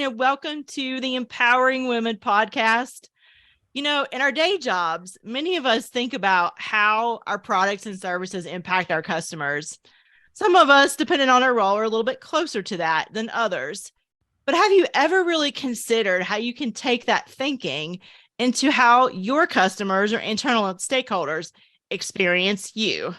welcome to the Empowering Women podcast. In our day jobs, many of us think about how our products and services impact our customers. Some of us, depending on our role, are a little bit closer to that than others. But have you ever really considered how you can take that thinking into how your customers or internal stakeholders experience you?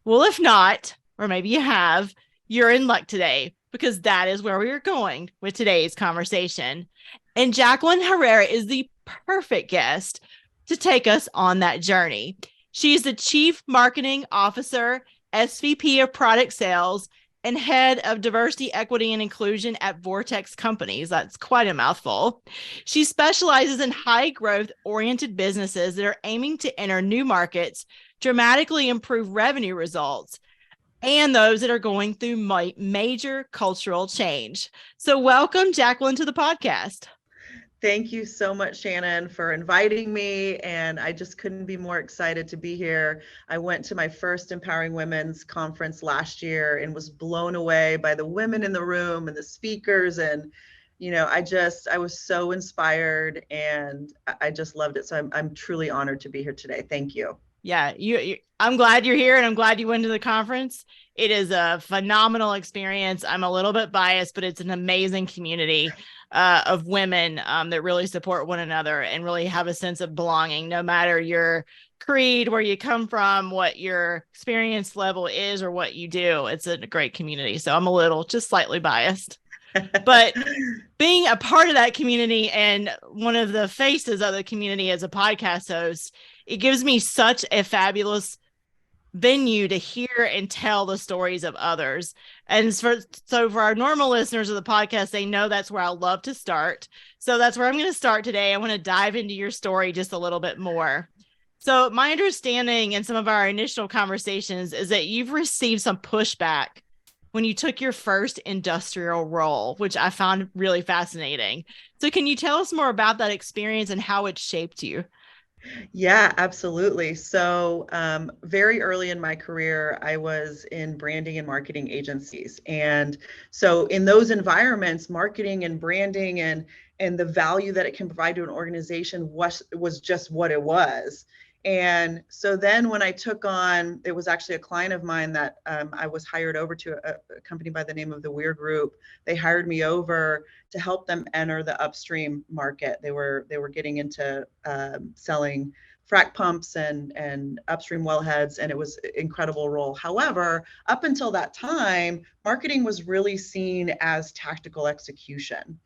Well, if not, or maybe you have, you're in luck today, because that is where we are going with today's conversation. And Jaclyn Herrera is the perfect guest to take us on that journey. She's the Chief Marketing Officer, SVP of Product Sales, and Head of Diversity, Equity, and Inclusion at Vortex Companies. That's quite a mouthful. She specializes in high growth oriented businesses that are aiming to enter new markets, dramatically improve revenue results, and those that are going through major cultural change. So welcome, Jaclyn, to the podcast. Thank you so much, Shannon, for inviting me. And I just couldn't be more excited to be here. I went to my first Empowering Women's conference last year and was blown away by the women in the room and the speakers. And, I was so inspired and I just loved it. So I'm truly honored to be here today. Thank you. Yeah, I'm glad you're here and I'm glad you went to the conference. It is a phenomenal experience. I'm a little bit biased, but it's an amazing community of women that really support one another and really have a sense of belonging, no matter your creed, where you come from, what your experience level is, or what you do. It's a great community. So I'm just slightly biased. But being a part of that community and one of the faces of the community as a podcast host, it gives me such a fabulous venue to hear and tell the stories of others. And so for our normal listeners of the podcast, they know that's where I love to start. So that's where I'm going to start today. I want to dive into your story just a little bit more. So my understanding in some of our initial conversations is that you've received some pushback when you took your first industrial role, which I found really fascinating. So can you tell us more about that experience and how it shaped you? Yeah, absolutely. So very early in my career, I was in branding and marketing agencies. And so in those environments, marketing and branding and the value that it can provide to an organization was just what it was. And so then when I took on, it was actually a client of mine that I was hired over to a company by the name of the Weir Group. They hired me over to help them enter the upstream market. They were getting into selling frac pumps and upstream wellheads, and it was an incredible role. However, up until that time, marketing was really seen as tactical execution.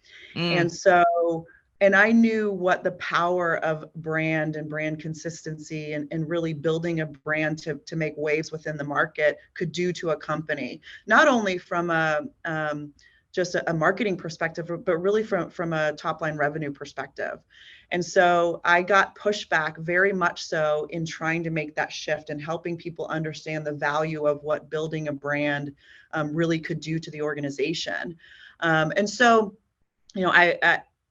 And I knew what the power of brand and brand consistency and really building a brand to make waves within the market could do to a company, not only from just a marketing perspective, but really from a top line revenue perspective. And so I got pushback very much so in trying to make that shift and helping people understand the value of what building a brand really could do to the organization. And so,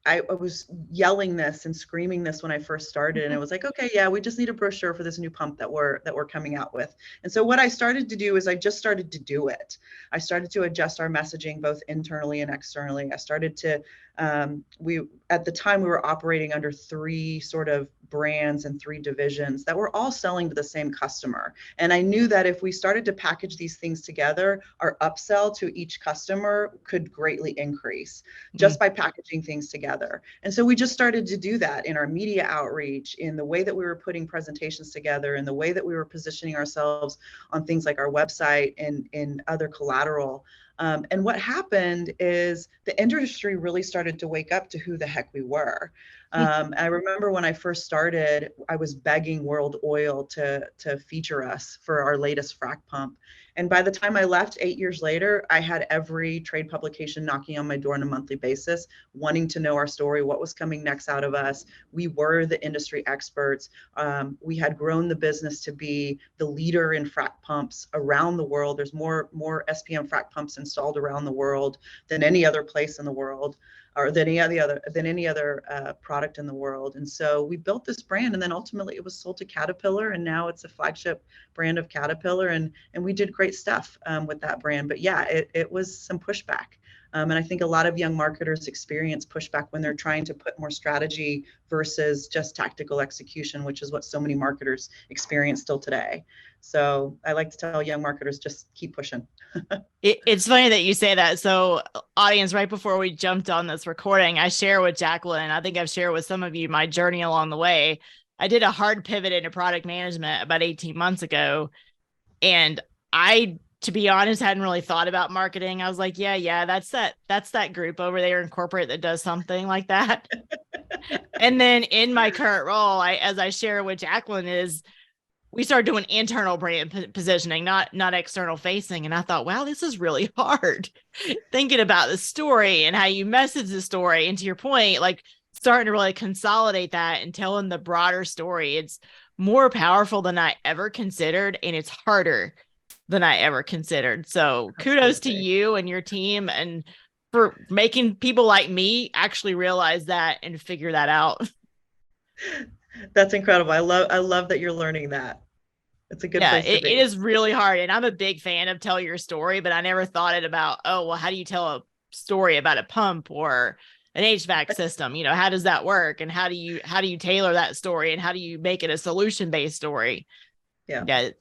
I was yelling this and screaming this when I first started, and it was like, okay, yeah, we just need a brochure for this new pump that we're coming out with. And so what I started to do is I just started to do it. I started to adjust our messaging both internally and externally. I started to at the time we were operating under three sort of brands and three divisions that were all selling to the same customer. And I knew that if we started to package these things together, our upsell to each customer could greatly increase just by packaging things together. And so we just started to do that in our media outreach, in the way that we were putting presentations together, in the way that we were positioning ourselves on things like our website and in other collateral. And what happened is the industry really started to wake up to who the heck we were. I remember when I first started, I was begging World Oil to feature us for our latest frac pump. And by the time I left 8 years later, I had every trade publication knocking on my door on a monthly basis, wanting to know our story, what was coming next out of us. We were the industry experts. We had grown the business to be the leader in frac pumps around the world. There's more SPM frac pumps installed around the world than any other place in the world, or than any other product in the world. And so we built this brand, and then ultimately it was sold to Caterpillar, and now it's a flagship brand of Caterpillar, and we did great stuff with that brand. But yeah, it was some pushback. And I think a lot of young marketers experience pushback when they're trying to put more strategy versus just tactical execution, which is what so many marketers experience still today. So I like to tell young marketers, just keep pushing. It's funny that you say that. So, audience, right before we jumped on this recording, I share with Jaclyn, I think I've shared with some of you my journey along the way. I did a hard pivot into product management about 18 months ago. And I, to be honest, hadn't really thought about marketing. I was like, yeah, that's that group over there in corporate that does something like that. And then in my current role, as I share with Jaclyn, is we started doing internal brand positioning, not external facing. And I thought, wow, this is really hard. Thinking about the story and how you message the story. And to your point, like starting to really consolidate that and telling the broader story. It's more powerful than I ever considered, and it's harder than I ever considered. So kudos to you and your team, and for making people like me actually realize that and figure that out. That's incredible. I love that you're learning that. It's a good place to be. It is really hard. And I'm a big fan of tell your story, but I never thought it about, oh, well, how do you tell a story about a pump or an HVAC system? You know, how does that work? And how do you tailor that story? And how do you make it a solution-based story? Yeah.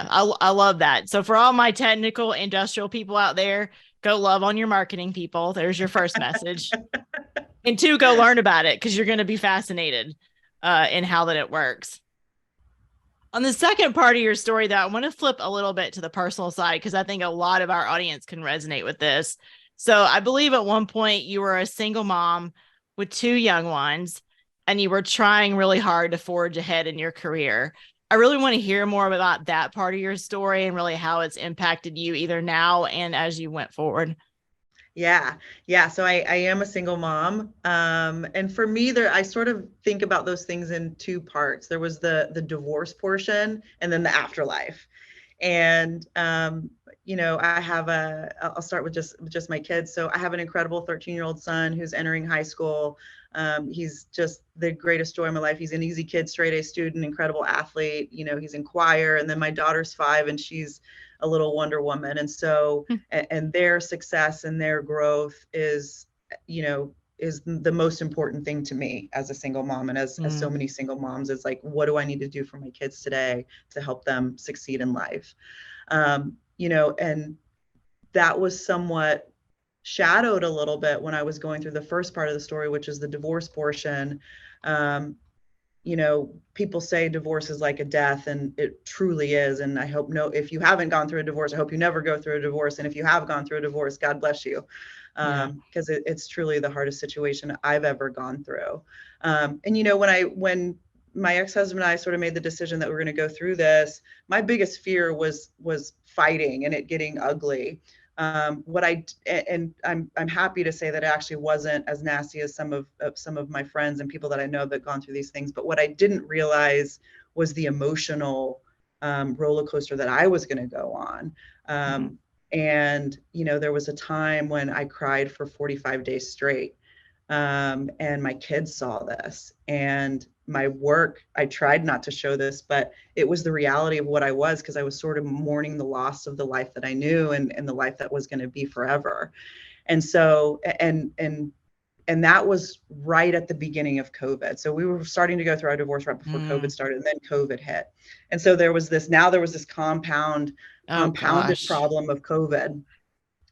I love that. So for all my technical industrial people out there, go love on your marketing people. There's your first message. And 2, go learn about it, because you're going to be fascinated in how that it works. On the second part of your story, though, I want to flip a little bit to the personal side, because I think a lot of our audience can resonate with this. So I believe at one point you were a single mom with 2 young ones, and you were trying really hard to forge ahead in your career. I really want to hear more about that part of your story and really how it's impacted you either now and as you went forward. Yeah. So I am a single mom. And for me, I sort of think about those things in 2 parts. There was the divorce portion and then the afterlife. And, I'll start with just my kids. So I have an incredible 13-year-old son who's entering high school. He's just the greatest joy of my life. He's an easy kid, straight A student, incredible athlete. He's in choir. And then my daughter's 5 and she's a little Wonder Woman. And so, and their success and their growth is the most important thing to me as a single mom. And as so many single moms, it's like, what do I need to do for my kids today to help them succeed in life? And that was somewhat shadowed a little bit when I was going through the first part of the story, which is the divorce portion. People say divorce is like a death, and it truly is. And I hope if you haven't gone through a divorce, I hope you never go through a divorce. And if you have gone through a divorce, God bless you. Because it's truly the hardest situation I've ever gone through. When my ex-husband and I sort of made the decision that we're going to go through this, my biggest fear was fighting and it getting ugly. I'm happy to say that it actually wasn't as nasty as some of my friends and people that I know that gone through these things. But what I didn't realize was the emotional roller coaster that I was going to go on. And there was a time when I cried for 45 days straight. And my kids saw this, and my work, I tried not to show this, but it was the reality of what I was, because I was sort of mourning the loss of the life that I knew and the life that was going to be forever. And so, and that was right at the beginning of COVID. So we were starting to go through our divorce right before COVID started, and then COVID hit. And so there was this compounded problem of COVID.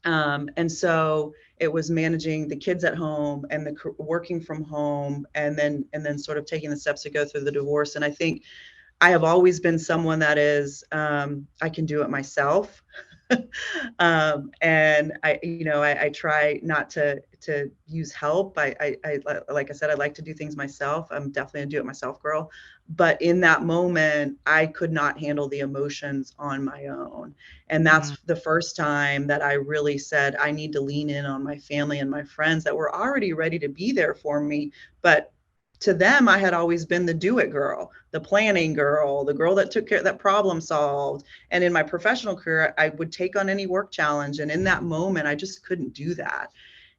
And so it was managing the kids at home and the working from home, and then sort of taking the steps to go through the divorce. And I think I have always been someone that is, I can do it myself. And I try not to use help. I like I said, I like to do things myself. I'm definitely a do it myself girl. But in that moment, I could not handle the emotions on my own. And that's the first time that I really said, I need to lean in on my family and my friends that were already ready to be there for me. But to them, I had always been the do it girl, the planning girl, the girl that took care of that problem solved. And in my professional career, I would take on any work challenge. And in that moment, I just couldn't do that.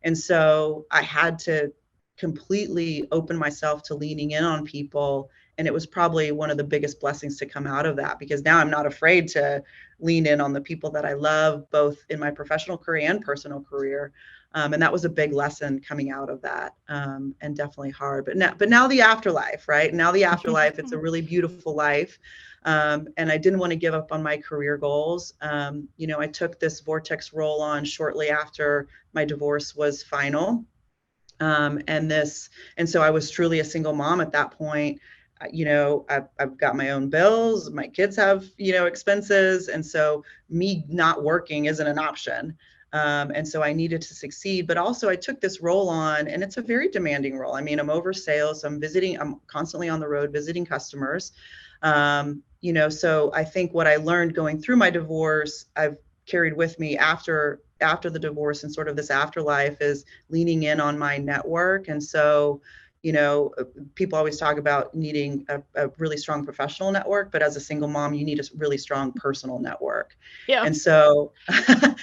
And so I had to completely open myself to leaning in on people. And it was probably one of the biggest blessings to come out of that, because now I'm not afraid to lean in on the people that I love, both in my professional career and personal career. And that was a big lesson coming out of that, and definitely hard. But now the afterlife, right? Now the afterlife, it's a really beautiful life. And I didn't want to give up on my career goals. I took this Vortex role on shortly after my divorce was final. And so I was truly a single mom at that point. I've got my own bills, my kids have, expenses. And so me not working isn't an option. And so I needed to succeed, but also I took this role on, and it's a very demanding role. I mean, I'm over sales, I'm constantly on the road visiting customers. So I think what I learned going through my divorce, I've carried with me after the divorce, and sort of this afterlife, is leaning in on my network. And so, people always talk about needing a really strong professional network, but as a single mom, you need a really strong personal network. Yeah. And so, I'm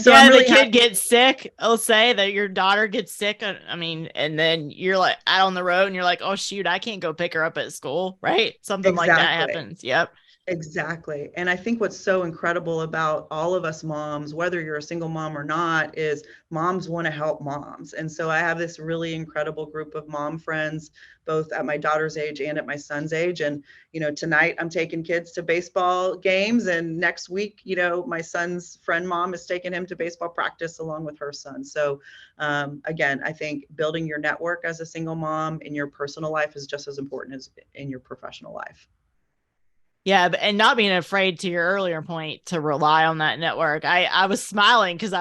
really the kid gets sick. I'll say that your daughter gets sick. I mean, and then you're like out on the road and you're like, oh shoot, I can't go pick her up at school. Right. Something like that happens. Yep. Exactly. And I think what's so incredible about all of us moms, whether you're a single mom or not, is moms want to help moms. And so I have this really incredible group of mom friends, both at my daughter's age and at my son's age. And, tonight I'm taking kids to baseball games. And next week, my son's friend mom is taking him to baseball practice along with her son. So again, I think building your network as a single mom in your personal life is just as important as in your professional life. Yeah, and not being afraid, to your earlier point, to rely on that network. I was smiling because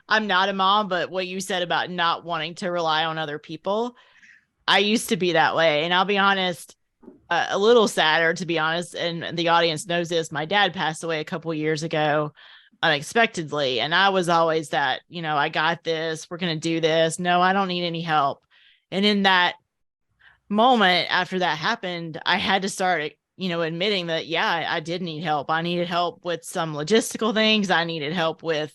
I'm not a mom, but what you said about not wanting to rely on other people, I used to be that way. And I'll be honest, a little sadder, to be honest, and the audience knows this. My dad passed away a couple of years ago unexpectedly. And I was always that, I got this, we're going to do this. No, I don't need any help. And in that moment after that happened, I had to start admitting that, yeah, I did need help. I needed help with some logistical things. I needed help with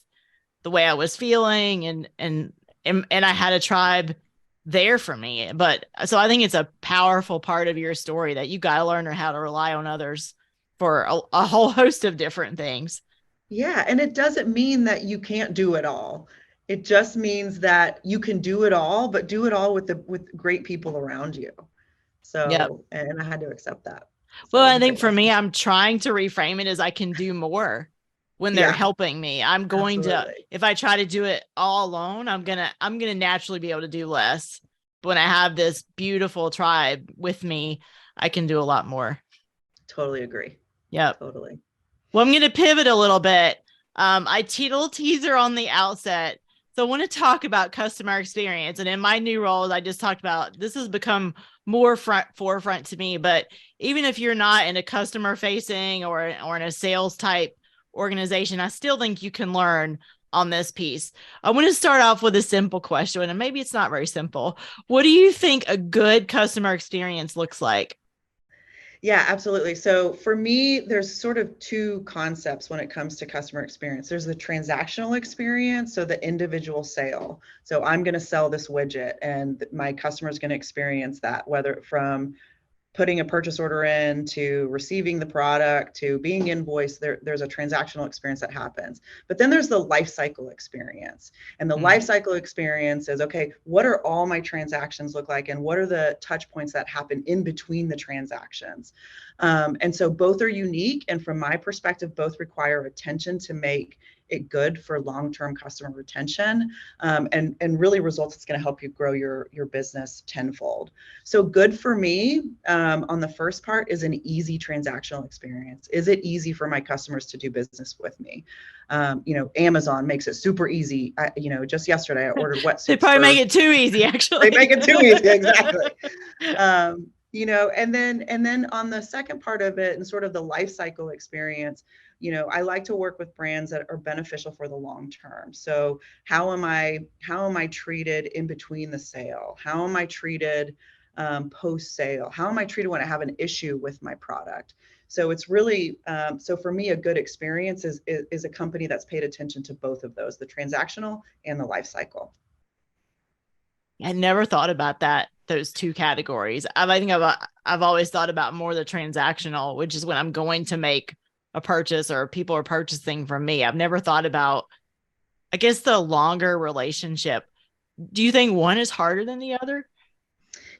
the way I was feeling, and I had a tribe there for me. But so I think it's a powerful part of your story that you got to learn how to rely on others for a whole host of different things. Yeah. And it doesn't mean that you can't do it all. It just means that you can do it all, but do it all with great people around you. So, yep. And I had to accept that. Well, I think for me, I'm trying to reframe it as I can do more when they're helping me. I'm going to, if I try to do it all alone, I'm going to naturally be able to do less. But when I have this beautiful tribe with me, I can do a lot more. Totally agree. Yeah. Totally. Well, I'm going to pivot a little bit. I little teaser on the outset. So I want to talk about customer experience. And in my new roles, I just talked about, this has become more forefront to me. But even if you're not in a customer facing or in a sales type organization, I still think you can learn on this piece. I want to start off with a simple question, and maybe it's not very simple. What do you think a good customer experience looks like? Yeah, absolutely. So for me, there's sort of two concepts when it comes to customer experience. There's the transactional experience, so the individual sale. So I'm going to sell this widget and my customer is going to experience that, whether from putting a purchase order in to receiving the product to being invoiced. There's a transactional experience that happens. But then there's the life cycle experience. And the life cycle experience is, okay, what are all my transactions look like? And what are the touch points that happen in between the transactions? And so both are unique. And from my perspective, both require attention to make it good for long-term customer retention, and really results. It's going to help you grow your business tenfold. So good for me on the first part is an easy transactional experience. Is it easy for my customers to do business with me? Amazon makes it super easy. Just yesterday I ordered wetsuits. They probably make it too easy, actually. They make it too easy, exactly. And then on the second part of it and sort of the life cycle experience, I like to work with brands that are beneficial for the long term. So how am I treated in between the sale? How am I treated post sale? How am I treated when I have an issue with my product? So it's really, so for me, a good experience is a company that's paid attention to both of those, the transactional and the life cycle. I never thought about those two categories. I've always thought about more the transactional, which is when I'm going to make a purchase or people are purchasing from me. I've never thought about, I guess, the longer relationship. Do you think one is harder than the other?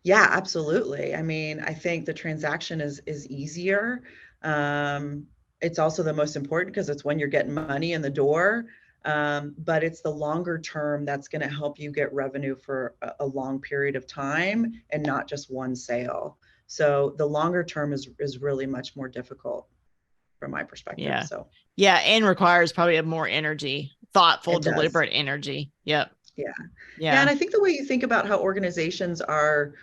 Yeah, absolutely. I mean, I think the transaction is easier. Um, it's also the most important because it's when you're getting money in the door. But it's the longer term that's going to help you get revenue for a long period of time and not just one sale. So the longer term is really much more difficult from my perspective. Yeah. So Yeah. And requires probably a more energy, thoughtful, it does. deliberate energy. Yep. Yeah. Yeah, and Yeah. I think the way you think about how organizations are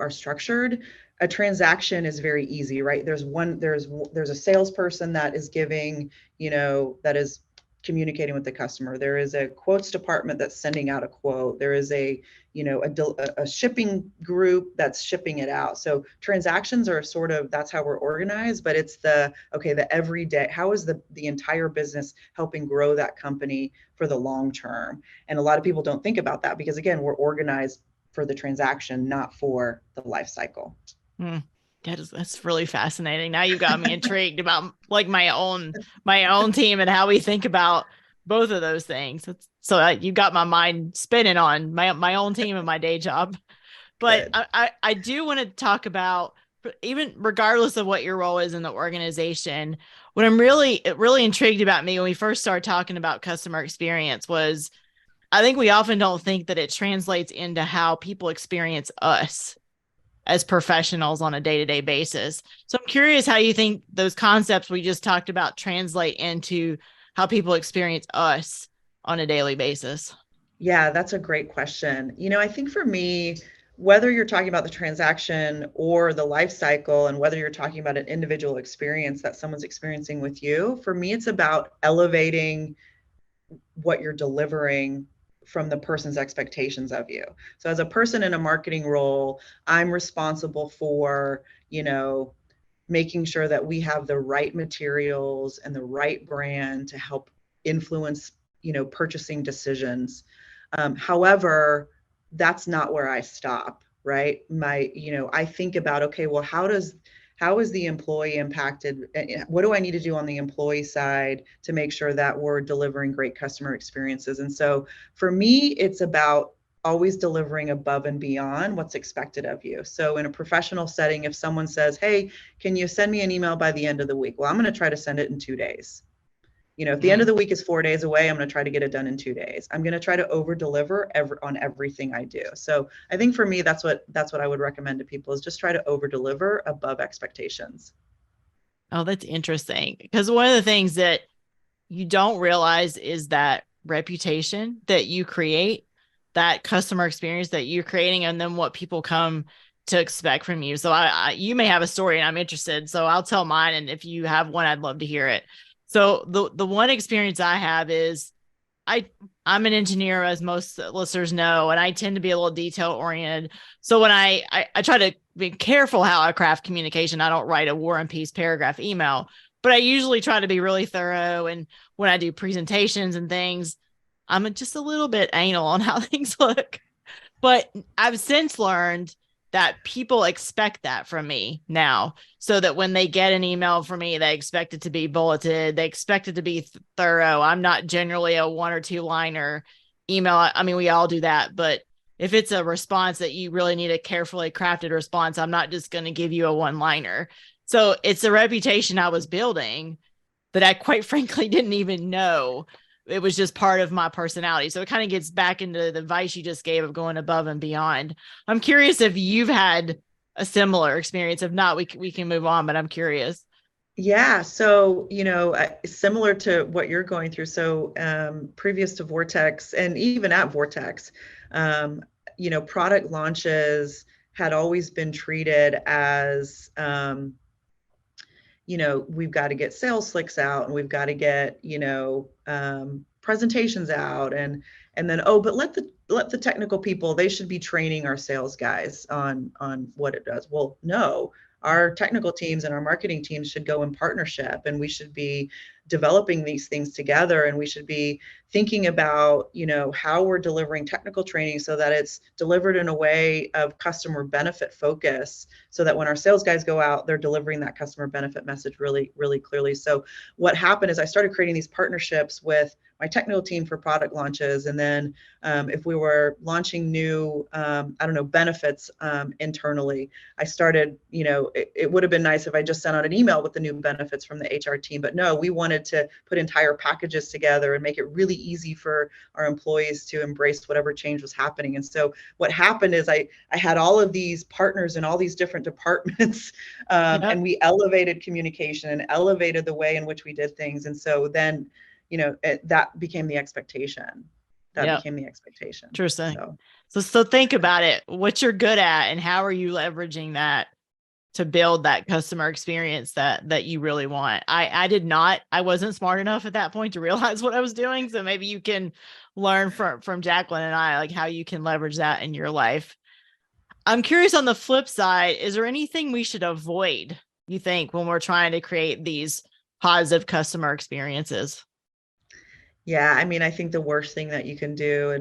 structured, a transaction is very easy, right? There's a salesperson that is giving, that is communicating with the customer. There is a quotes department that's sending out a quote. There is a shipping group that's shipping it out. So transactions are sort of, that's how we're organized, but it's the everyday, how is the entire business helping grow that company for the long term? And a lot of people don't think about that because, again, we're organized for the transaction, not for the life cycle. Hmm. That's really fascinating. Now you got me intrigued about like my own team and how we think about both of those things. You got my mind spinning on my own team and my day job. But Good. I do want to talk about, even regardless of what your role is in the organization, what I'm really intrigued about me when we first started talking about customer experience was, I think we often don't think that it translates into how people experience us as professionals on a day-to-day basis. So I'm curious how you think those concepts we just talked about translate into how people experience us on a daily basis. Yeah, that's a great question. I think for me, whether you're talking about the transaction or the life cycle, and whether you're talking about an individual experience that someone's experiencing with you, for me, it's about elevating what you're delivering from the person's expectations of you. So as a person in a marketing role, I'm responsible for, making sure that we have the right materials and the right brand to help influence, purchasing decisions. However, that's not where I stop, right? I think about, okay, well, how is the employee impacted? What do I need to do on the employee side to make sure that we're delivering great customer experiences? And so for me, it's about always delivering above and beyond what's expected of you. So in a professional setting, if someone says, hey, can you send me an email by the end of the week? Well, I'm going to try to send it in 2 days. If the end of Mm. the week is 4 days away, I'm going to try to get it done in 2 days. I'm going to try to over deliver on everything I do. So I think for me, that's what I would recommend to people, is just try to over deliver above expectations. Oh, that's interesting. Because one of the things that you don't realize is that reputation that you create, that customer experience that you're creating, and then what people come to expect from you. So you may have a story and I'm interested. So I'll tell mine. And if you have one, I'd love to hear it. So the one experience I have is I I'm an engineer, as most listeners know, and I tend to be a little detail oriented. So when I try to be careful how I craft communication, I don't write a war and peace paragraph email, but I usually try to be really thorough. And when I do presentations and things, I'm just a little bit anal on how things look. But I've since learned that people expect that from me now, so that when they get an email from me, they expect it to be bulleted, they expect it to be thorough. I'm not generally a one or two liner email. I mean, we all do that, but if it's a response that you really need a carefully crafted response, I'm not just going to give you a one liner. So it's a reputation I was building that I quite frankly didn't even know. It was just part of my personality. So it kind of gets back into the advice you just gave of going above and beyond. I'm curious if you've had a similar experience. If not, we can move on, but I'm curious. Yeah, so similar to what you're going through. So previous to Vortex, and even at Vortex, product launches had always been treated as we've got to get sales slicks out, and we've got to get presentations out, and then, oh, but let the technical people, they should be training our sales guys on what it does. Well, no, our technical teams and our marketing teams should go in partnership, and we should be developing these things together, and we should be thinking about how we're delivering technical training so that it's delivered in a way of customer benefit focus, so that when our sales guys go out, they're delivering that customer benefit message really, really clearly. So what happened is I started creating these partnerships with my technical team for product launches. And then if we were launching new, benefits internally, I started, it would have been nice if I just sent out an email with the new benefits from the HR team. But no, we wanted to put entire packages together and make it really easy for our employees to embrace whatever change was happening. And so what happened is I had all of these partners in all these different departments, and we elevated communication and elevated the way in which we did things. And so then, that became the expectation. Became the expectation. Interesting. So think about it. What you're good at and how are you leveraging that to build that customer experience that you really want? I wasn't smart enough at that point to realize what I was doing. So maybe you can learn from Jaclyn and I, like how you can leverage that in your life. I'm curious, on the flip side, is there anything we should avoid, you think, when we're trying to create these positive customer experiences? Yeah, I mean, I think the worst thing that you can do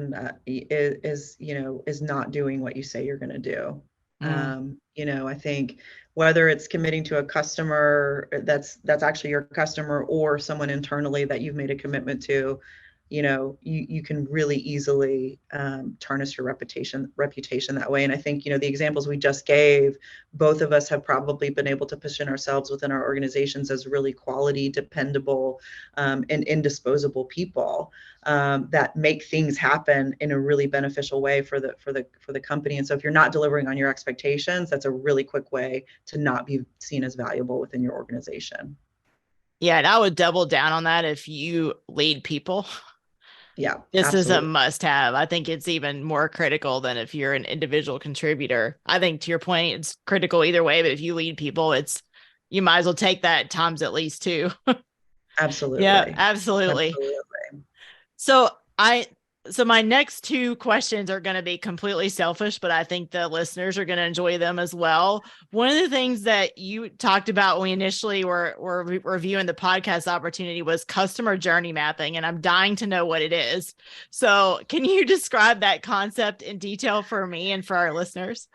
is not doing what you say you're going to do. I think whether it's committing to a customer that's actually your customer or someone internally that you've made a commitment to, you can really easily tarnish your reputation that way. And I think, the examples we just gave, both of us have probably been able to position ourselves within our organizations as really quality, dependable, and indisposable people that make things happen in a really beneficial way for the company. And so if you're not delivering on your expectations, that's a really quick way to not be seen as valuable within your organization. Yeah, and I would double down on that. If you lead people, yeah, this absolutely. is a must-have. I think it's even more critical than if you're an individual contributor. I think, to your point, it's critical either way, but if you lead people, you might as well take that times at least two. Absolutely. Yeah, absolutely. So my next two questions are going to be completely selfish, but I think the listeners are going to enjoy them as well. One of the things that you talked about when we initially were reviewing the podcast opportunity was customer journey mapping, and I'm dying to know what it is. So can you describe that concept in detail for me and for our listeners?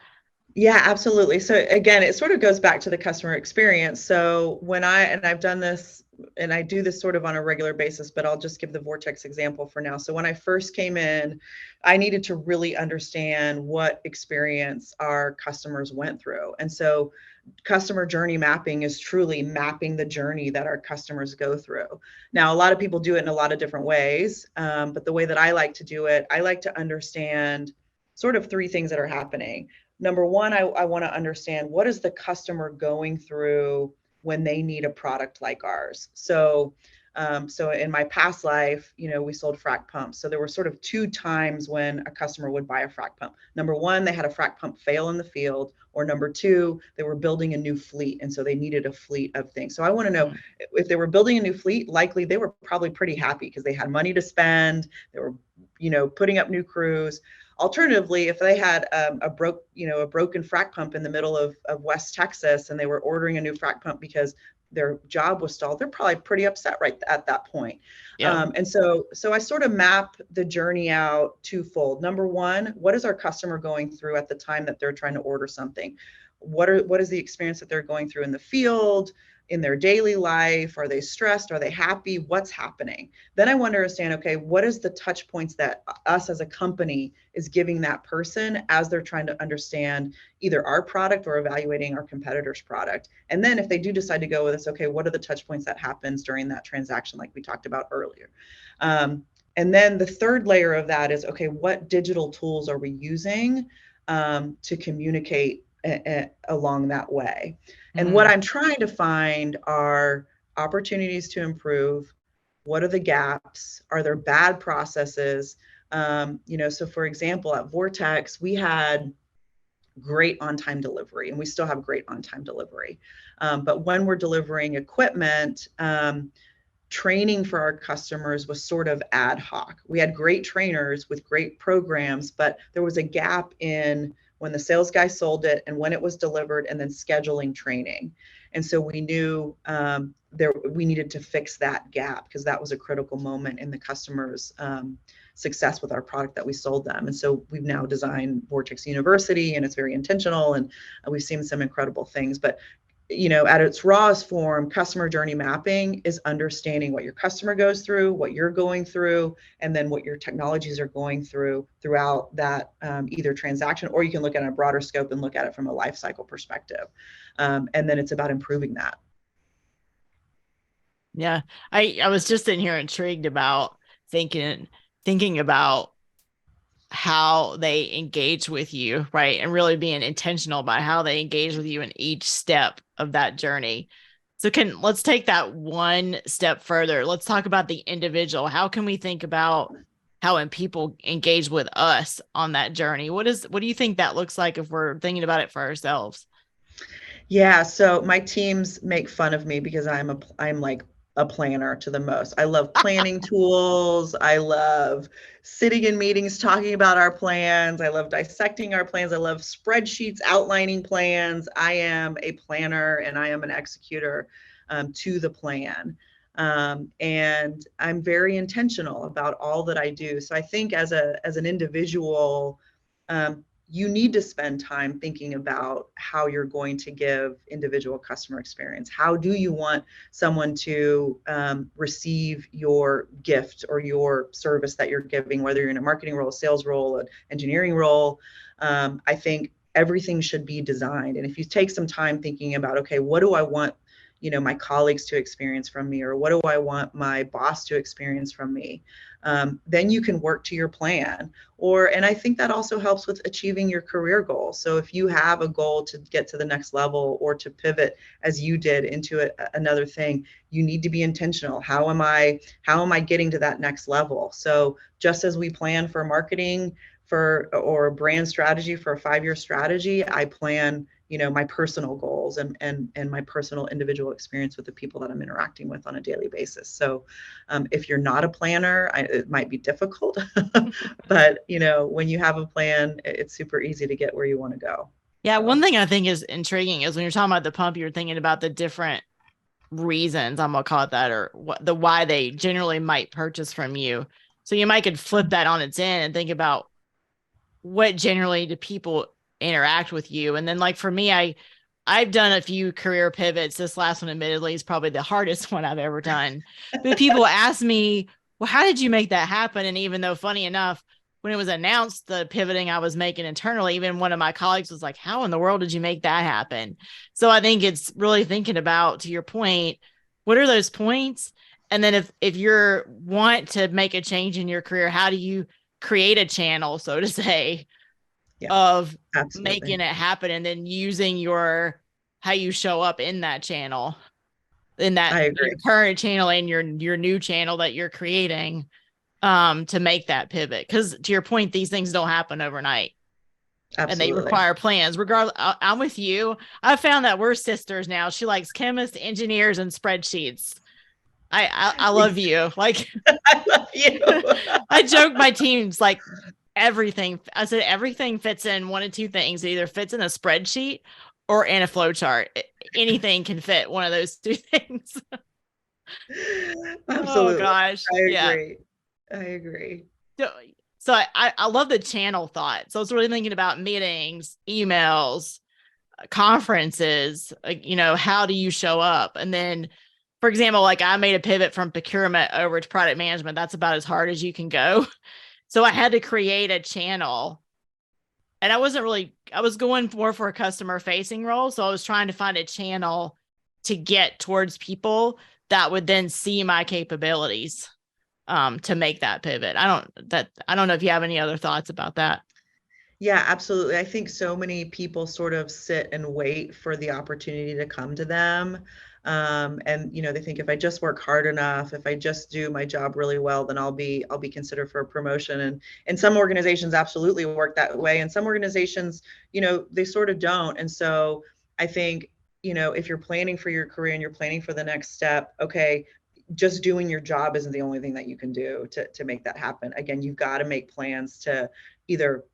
Yeah, absolutely. So again, it sort of goes back to the customer experience. So I've done this, and I do this sort of on a regular basis, but I'll just give the Vortex example for now. So when I first came in, I needed to really understand what experience our customers went through. And so customer journey mapping is truly mapping the journey that our customers go through. Now, a lot of people do it in a lot of different ways, but the way that I like to do it, I like to understand sort of three things that are happening. Number one, I want to understand, what is the customer going through when they need a product like ours? So in my past life, we sold frac pumps. So there were sort of two times when a customer would buy a frac pump. Number one, they had a frac pump fail in the field, or number two, they were building a new fleet. And so they needed a fleet of things. So I want to know, if they were building a new fleet, likely they were probably pretty happy because they had money to spend. They were, putting up new crews. Alternatively, if they had a broken frac pump in the middle of West Texas, and they were ordering a new frac pump because their job was stalled, they're probably pretty upset right at that point. Yeah. And so I sort of map the journey out twofold. Number one, what is our customer going through at the time that they're trying to order something? What is the experience that they're going through in the field, in their daily life? Are they stressed? Are they happy? What's happening? Then I want to understand, okay, what is the touch points that us as a company is giving that person as they're trying to understand either our product or evaluating our competitor's product? And then if they do decide to go with us, okay, what are the touch points that happens during that transaction, like we talked about earlier? And then the third layer of that is, okay, what digital tools are we using to communicate along that way? And what I'm trying to find are opportunities to improve. What are the gaps? Are there bad processes? So for example, at Vortex, we had great on-time delivery, and we still have great on-time delivery. But when we're delivering equipment, training for our customers was sort of ad hoc. We had great trainers with great programs, but there was a gap in when the sales guy sold it and when it was delivered, and then scheduling training. And so we knew we needed to fix that gap, because that was a critical moment in the customer's success with our product that we sold them. And so we've now designed Vortex University, and it's very intentional, and we've seen some incredible things. But at its rawest form, customer journey mapping is understanding what your customer goes through, what you're going through, and then what your technologies are going through throughout that either transaction, or you can look at it in a broader scope and look at it from a life cycle perspective. And then it's about improving that. Yeah. I was just in here intrigued about thinking about how they engage with you, right? And really being intentional about how they engage with you in each step of that journey. So let's take that one step further. Let's talk about the individual. How can we think about how when people engage with us on that journey? What do you think that looks like if we're thinking about it for ourselves? Yeah, so my teams make fun of me because I'm like a planner to the most. I love planning tools. I love sitting in meetings talking about our plans. I love dissecting our plans. I love spreadsheets outlining plans. I am a planner and I am an executor to the plan. And I'm very intentional about all that I do. So I think as an individual, you need to spend time thinking about how you're going to give individual customer experience. How do you want someone to receive your gift or your service that you're giving, whether you're in a marketing role, a sales role, an engineering role? I think everything should be designed. And if you take some time thinking about, okay, what do I want my colleagues to experience from me, or what do I want my boss to experience from me? Then you can work to your plan. And I think that also helps with achieving your career goals. So if you have a goal to get to the next level or to pivot as you did into another thing, you need to be intentional. How am I getting to that next level? So just as we plan for marketing or brand strategy for a 5-year strategy, I plan my personal goals and my personal individual experience with the people that I'm interacting with on a daily basis. So if you're not a planner, it might be difficult, but when you have a plan, it's super easy to get where you want to go. Yeah, So. one thing I think is intriguing is when you're talking about the pump, you're thinking about the different reasons, I'm gonna call it that, or why they generally might purchase from you. So you might could flip that on its end and think about what generally do people interact with you. And then like for me, I've done a few career pivots. This last one admittedly is probably the hardest one I've ever done. But people ask me, well, how did you make that happen? And even though funny enough, when it was announced the pivoting I was making internally, even one of my colleagues was like, how in the world did you make that happen? So I think it's really thinking about, to your point, what are those points? And then if you're want to make a change in your career, how do you create a channel, so to say, Yeah, of absolutely. making it happen, and then using how you show up in that channel, in that I agree. your current channel and your new channel that you're creating, to make that pivot. Because to your point, these things don't happen overnight and they Absolutely. require plans. Regardless, I'm with you. I found that we're sisters now. She likes chemists, engineers, and spreadsheets. I love you. Like, I love you. I joke my team's like everything. I said everything fits in one of two things. It either fits in a spreadsheet or in a flow chart. Anything can fit one of those two things. Oh Absolutely. gosh. I Yeah. agree. I agree. So I love the channel thought. So I was really thinking about meetings, emails, conferences, like, how do you show up? And then, for example, like I made a pivot from procurement over to product management. That's about as hard as you can go. So I had to create a channel, and I was going more for a customer facing role. So I was trying to find a channel to get towards people that would then see my capabilities, to make that pivot. I don't know if you have any other thoughts about that. Yeah, absolutely. I think so many people sort of sit and wait for the opportunity to come to them. And they think if I just work hard enough, if I just do my job really well, then I'll be considered for a promotion. And some organizations absolutely work that way, and some organizations, they sort of don't. And so I think, if you're planning for your career and you're planning for the next step, okay, just doing your job isn't the only thing that you can do to make that happen. Again, you've got to make plans to either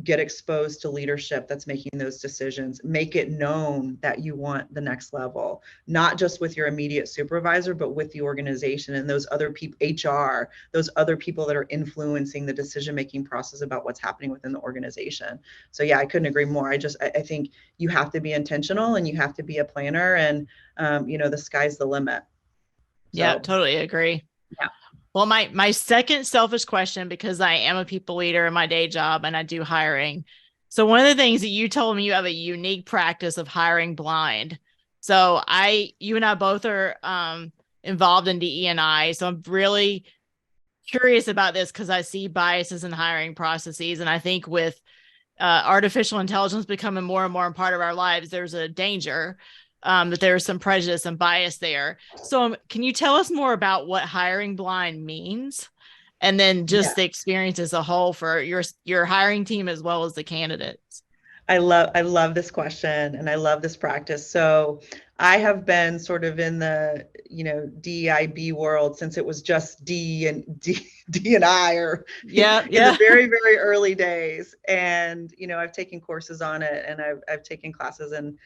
get exposed to leadership that's making those decisions. Make it known that you want the next level, not just with your immediate supervisor, but with the organization and those other people, HR, those other people that are influencing the decision-making process about what's happening within the organization. So yeah, I couldn't agree more. I think you have to be intentional and you have to be a planner, and the sky's the limit. Yeah, So totally agree. yeah. Well, my second selfish question, because I am a people leader in my day job and I do hiring. So one of the things that you told me, you have a unique practice of hiring blind. So you and I both are involved in DE&I. So I'm really curious about this because I see biases in hiring processes. And I think with artificial intelligence becoming more and more a part of our lives, there's a danger that there's some prejudice and bias there. So can you tell us more about what hiring blind means? And then just the experience as a whole for your hiring team as well as the candidates. I love this question and I love this practice. So I have been sort of in the, DIB world since it was just D and I, or in the very, very early days. And, I've taken courses on it and I've taken classes, and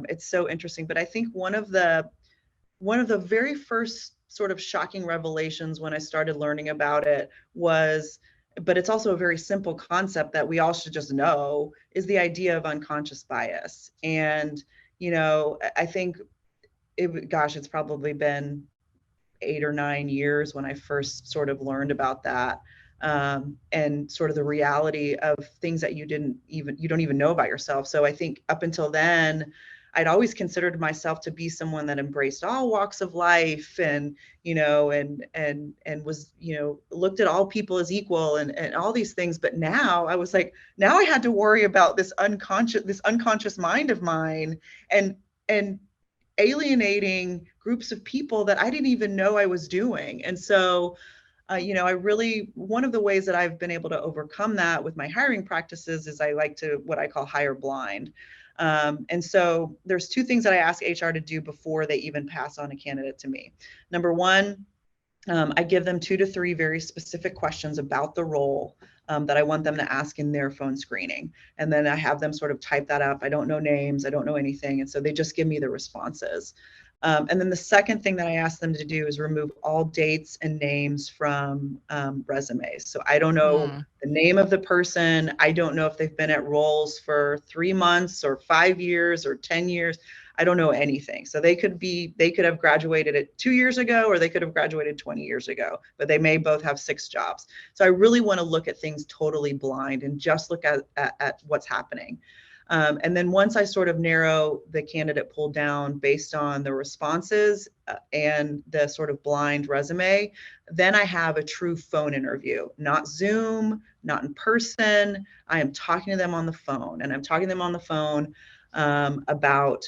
it's so interesting. But I think one of the very first sort of shocking revelations when I started learning about it was, but it's also a very simple concept that we all should just know, is the idea of unconscious bias. And, I think it's probably been 8 or 9 years when I first sort of learned about that. And sort of the reality of things that you don't even know about yourself. So I think up until then, I'd always considered myself to be someone that embraced all walks of life, and, and was, looked at all people as equal, and all these things. But now I was like, now I had to worry about this unconscious mind of mine, and alienating groups of people that I didn't even know I was doing. And so, one of the ways that I've been able to overcome that with my hiring practices is I like to, what I call, hire blind. And so there's 2 things that I ask HR to do before they even pass on a candidate to me. Number one, I give them 2 to 3 very specific questions about the role that I want them to ask in their phone screening. And then I have them sort of type that up. I don't know names, I don't know anything. And so they just give me the responses. And then the second thing that I ask them to do is remove all dates and names from resumes. So I don't know the name of the person. I don't know if they've been at roles for 3 months or 5 years or 10 years. I don't know anything. So they could have graduated at 2 years ago, or they could have graduated 20 years ago, but they may both have 6 jobs. So I really want to look at things totally blind and just look at what's happening. And then once I sort of narrow the candidate pool down based on the responses and the sort of blind resume, then I have a true phone interview, not Zoom, not in person. I am talking to them on the phone, and I'm talking to them on the phone about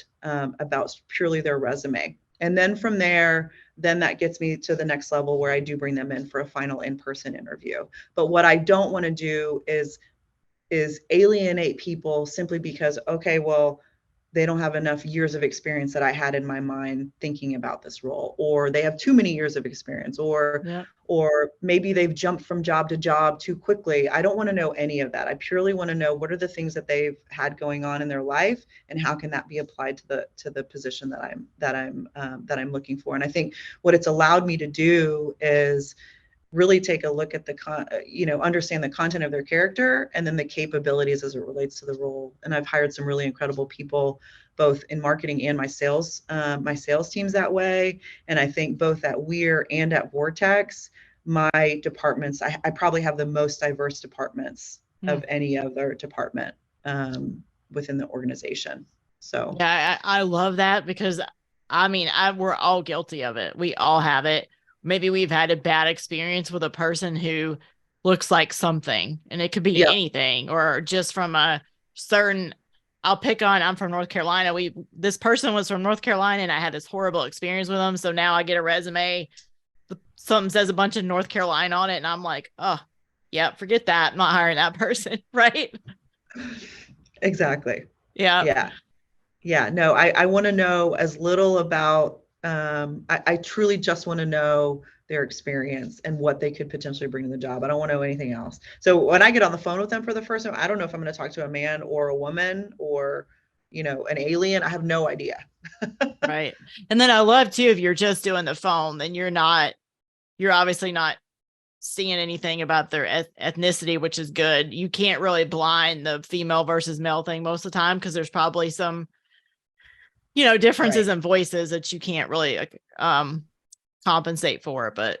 purely their resume. And then from there, then that gets me to the next level where I do bring them in for a final in-person interview. But what I don't want to do is alienate people simply because, okay, well, they don't have enough years of experience that I had in my mind thinking about this role, or they have too many years of experience, or maybe they've jumped from job to job too quickly. I don't want to know any of that. I purely want to know what are the things that they've had going on in their life, and how can that be applied to the position that I'm looking for. And I think what it's allowed me to do is really take a look at understand the content of their character, and then the capabilities as it relates to the role. And I've hired some really incredible people, both in marketing and my sales teams that way. And I think both at Weir and at Vortex, my departments, I probably have the most diverse departments of any other department within the organization. So yeah, I love that, because we're all guilty of it. We all have it. Maybe we've had a bad experience with a person who looks like something, and it could be anything, or just from a certain, I'm from North Carolina. This person was from North Carolina, and I had this horrible experience with them. So now I get a resume, something says a bunch of North Carolina on it, and I'm like, oh yeah, forget that. I'm not hiring that person. Right. Exactly. Yeah. No, I want to know as little about, I truly just want to know their experience and what they could potentially bring to the job. I don't want to know anything else. So when I get on the phone with them for the first time, I don't know if I'm going to talk to a man or a woman or, an alien. I have no idea. Right. And then I love too, if you're just doing the phone, then you're obviously not seeing anything about their ethnicity, which is good. You can't really blind the female versus male thing most of the time, because there's probably some, differences in voices that you can't really compensate for. But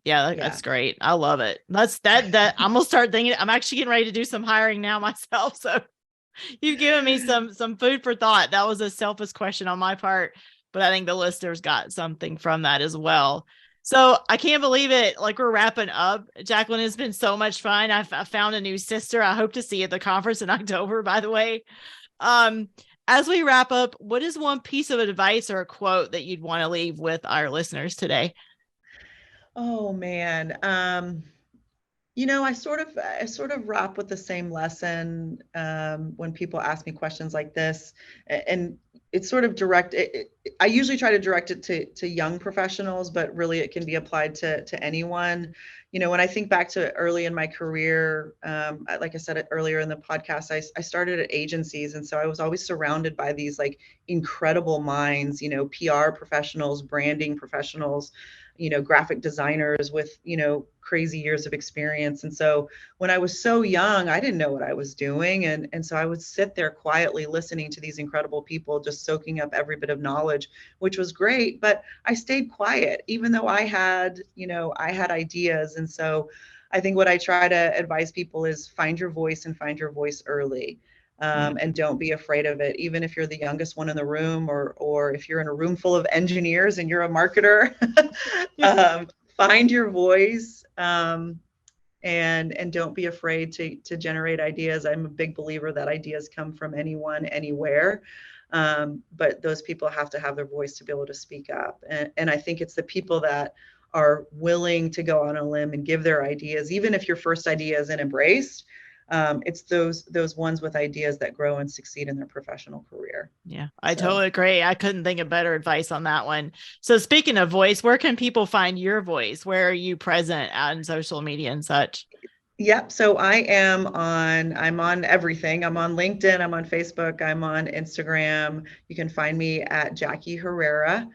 yeah, that's great. I love it. That I'm gonna start thinking. I'm actually getting ready to do some hiring now myself. So you've given me some food for thought. That was a selfish question on my part, but I think the listeners got something from that as well. So I can't believe it. Like, we're wrapping up. Jaclyn, it's been so much fun. I found a new sister. I hope to see you at the conference in October, by the way. As we wrap up, what is one piece of advice or a quote that you'd want to leave with our listeners today? Oh man. I sort of wrap with the same lesson when people ask me questions like this, and it's sort of direct. I usually try to direct it to young professionals, but really it can be applied to anyone. When I think back to early in my career, like I said earlier in the podcast, I started at agencies, and so I was always surrounded by these like incredible minds, PR professionals, branding professionals, graphic designers with, crazy years of experience. And so when I was so young, I didn't know what I was doing. And so I would sit there quietly listening to these incredible people, just soaking up every bit of knowledge, which was great. But I stayed quiet, even though I had ideas. And so I think what I try to advise people is find your voice and find your voice early. And don't be afraid of it, even if you're the youngest one in the room, or if you're in a room full of engineers and you're a marketer. Find your voice, and don't be afraid to generate ideas. I'm a big believer that ideas come from anyone, anywhere, but those people have to have their voice to be able to speak up. And I think it's the people that are willing to go on a limb and give their ideas, even if your first idea isn't embraced. It's those ones with ideas that grow and succeed in their professional career. Yeah, I totally agree. I couldn't think of better advice on that one. So speaking of voice, where can people find your voice? Where are you present on social media and such? Yep. So I'm on everything. I'm on LinkedIn. I'm on Facebook. I'm on Instagram. You can find me at Jaclyn Herrera,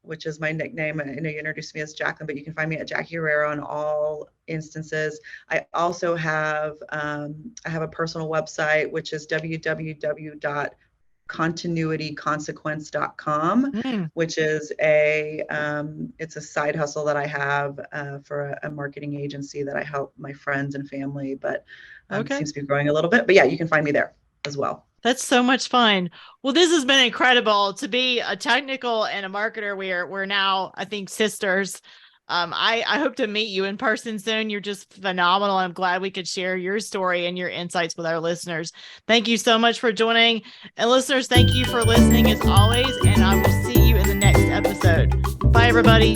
which is my nickname. I know you introduced me as Jaclyn, but you can find me at Jaclyn Herrera on all instances. I also have a personal website, which is www.continuityconsequence.com, which is it's a side hustle that I have for a marketing agency that I help my friends and family, but seems to be growing a little bit. But yeah, you can find me there as well. That's so much fun. Well, this has been incredible. To be a technical and a marketer, we're now, I think, sisters. I hope to meet you in person soon. You're just phenomenal. I'm glad we could share your story and your insights with our listeners. Thank you so much for joining. And listeners, thank you for listening as always. And I will see you in the next episode. Bye, everybody.